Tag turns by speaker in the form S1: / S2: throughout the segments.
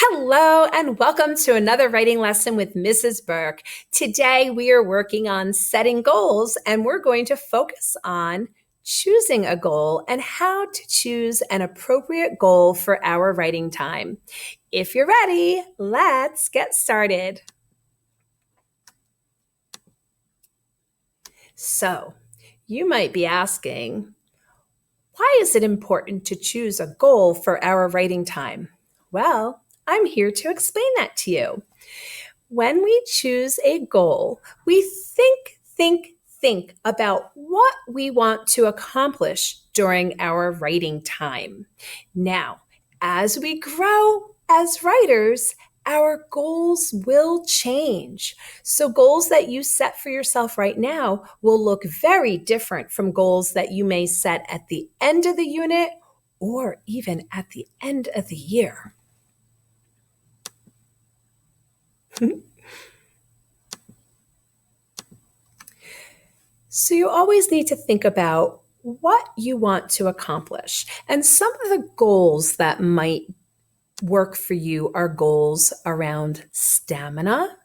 S1: Hello, and welcome to another writing lesson with Mrs. Burke. Today, we are working on setting goals, and we're going to focus on choosing a goal and how to choose an appropriate goal for our writing time. If you're ready, let's get started. So, you might be asking, why is it important to choose a goal for our writing time? Well, I'm here to explain that to you. When we choose a goal, we think about what we want to accomplish during our writing time. Now, as we grow as writers, our goals will change. So, goals that you set for yourself right now will look very different from goals that you may set at the end of the unit or even at the end of the year. So you always need to think about what you want to accomplish. And some of the goals that might work for you are goals around stamina,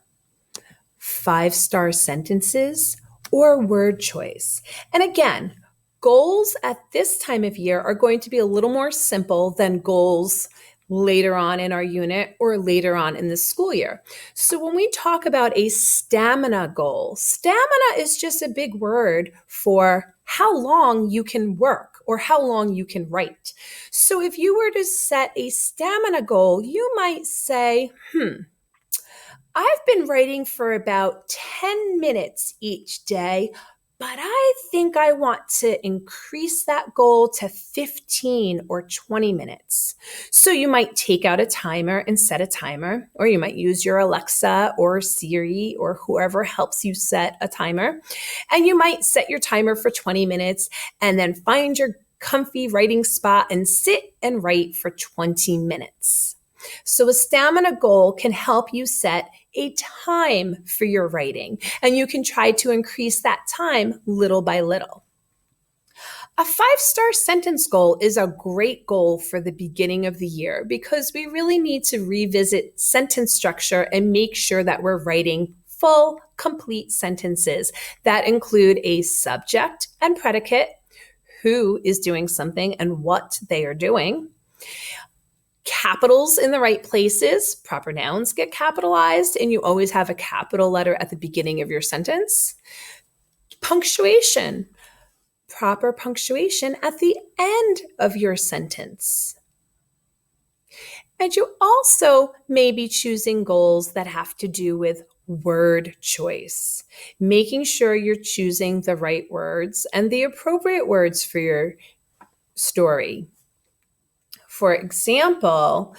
S1: 5-star sentences, or word choice. And again, goals at this time of year are going to be a little more simple than goals later on in our unit or later on in the school year. So when we talk about a stamina goal, stamina is just a big word for how long you can work or how long you can write. So if you were to set a stamina goal, you might say, I've been writing for about 10 minutes each day, but I think I want to increase that goal to 15 or 20 minutes. So you might take out a timer and set a timer, or you might use your Alexa or Siri or whoever helps you set a timer. And you might set your timer for 20 minutes and then find your comfy writing spot and sit and write for 20 minutes. So a stamina goal can help you set a time for your writing, and you can try to increase that time little by little. A 5-star sentence goal is a great goal for the beginning of the year because we really need to revisit sentence structure and make sure that we're writing full, complete sentences that include a subject and predicate, who is doing something and what they are doing, capitals in the right places. Proper nouns get capitalized, and you always have a capital letter at the beginning of your sentence. Punctuation, proper punctuation at the end of your sentence. And you also may be choosing goals that have to do with word choice, making sure you're choosing the right words and the appropriate words for your story. For example,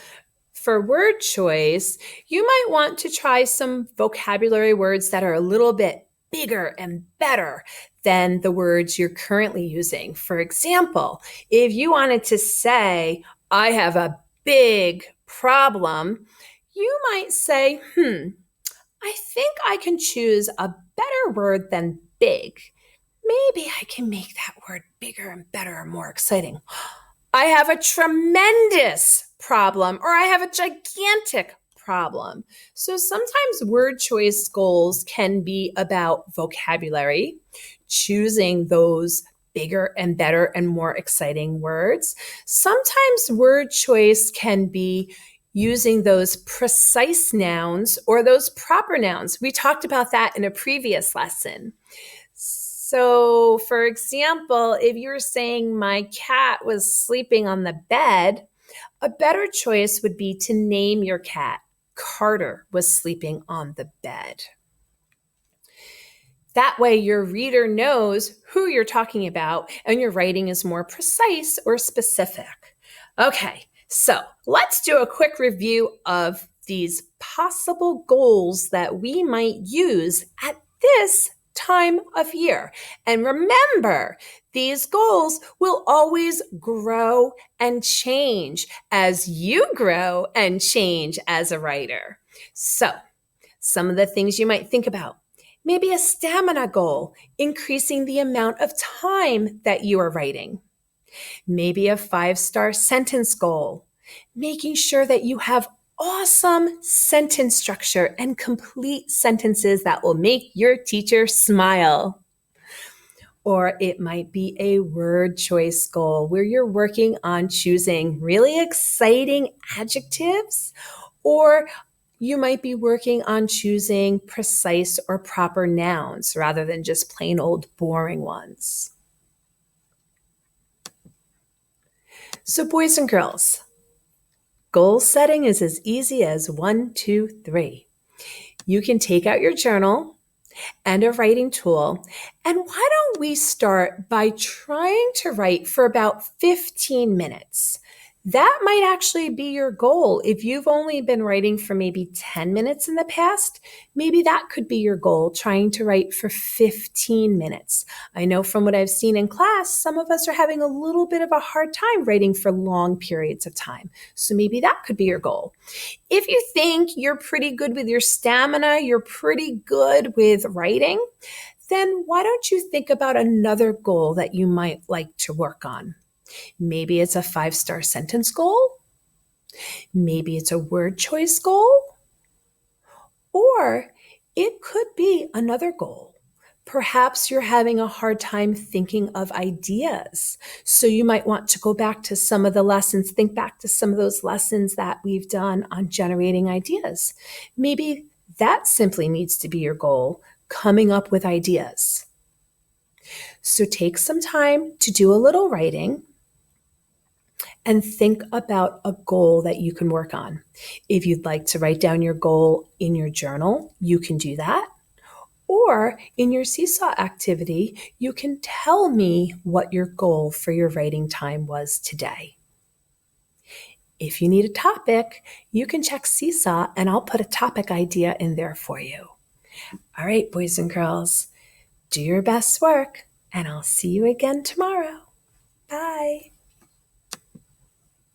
S1: for word choice, you might want to try some vocabulary words that are a little bit bigger and better than the words you're currently using. For example, if you wanted to say, I have a big problem, you might say, I think I can choose a better word than big. Maybe I can make that word bigger and better and more exciting. I have a tremendous problem, or I have a gigantic problem. So sometimes word choice goals can be about vocabulary, choosing those bigger and better and more exciting words. Sometimes word choice can be using those precise nouns or those proper nouns. We talked about that in a previous lesson. So, for example, if you're saying my cat was sleeping on the bed, a better choice would be to name your cat. Carter was sleeping on the bed. That way, your reader knows who you're talking about and your writing is more precise or specific. Okay, so let's do a quick review of these possible goals that we might use at this time of year. And remember, these goals will always grow and change as you grow and change as a writer. So, some of the things you might think about. Maybe a stamina goal, increasing the amount of time that you are writing. Maybe a 5-star sentence goal, making sure that you have awesome sentence structure and complete sentences that will make your teacher smile. Or it might be a word choice goal where you're working on choosing really exciting adjectives, or you might be working on choosing precise or proper nouns rather than just plain old boring ones. So, boys and girls, goal setting is as easy as 1, 2, 3. You can take out your journal and a writing tool. And why don't we start by trying to write for about 15 minutes? That might actually be your goal. If you've only been writing for maybe 10 minutes in the past, maybe that could be your goal, trying to write for 15 minutes. I know from what I've seen in class, some of us are having a little bit of a hard time writing for long periods of time. So maybe that could be your goal. If you think you're pretty good with your stamina, you're pretty good with writing, then why don't you think about another goal that you might like to work on? Maybe it's a 5-star sentence goal. Maybe it's a word choice goal. Or it could be another goal. Perhaps you're having a hard time thinking of ideas. So you might want to go back to some of the lessons, think back to some of those lessons that we've done on generating ideas. Maybe that simply needs to be your goal, coming up with ideas. So take some time to do a little writing and think about a goal that you can work on. If you'd like to write down your goal in your journal, you can do that. Or in your seesaw activity, you can tell me what your goal for your writing time was today. If you need a topic, you can check Seesaw and I'll put a topic idea in there for you. All right, boys and girls, do your best work and I'll see you again tomorrow. Bye.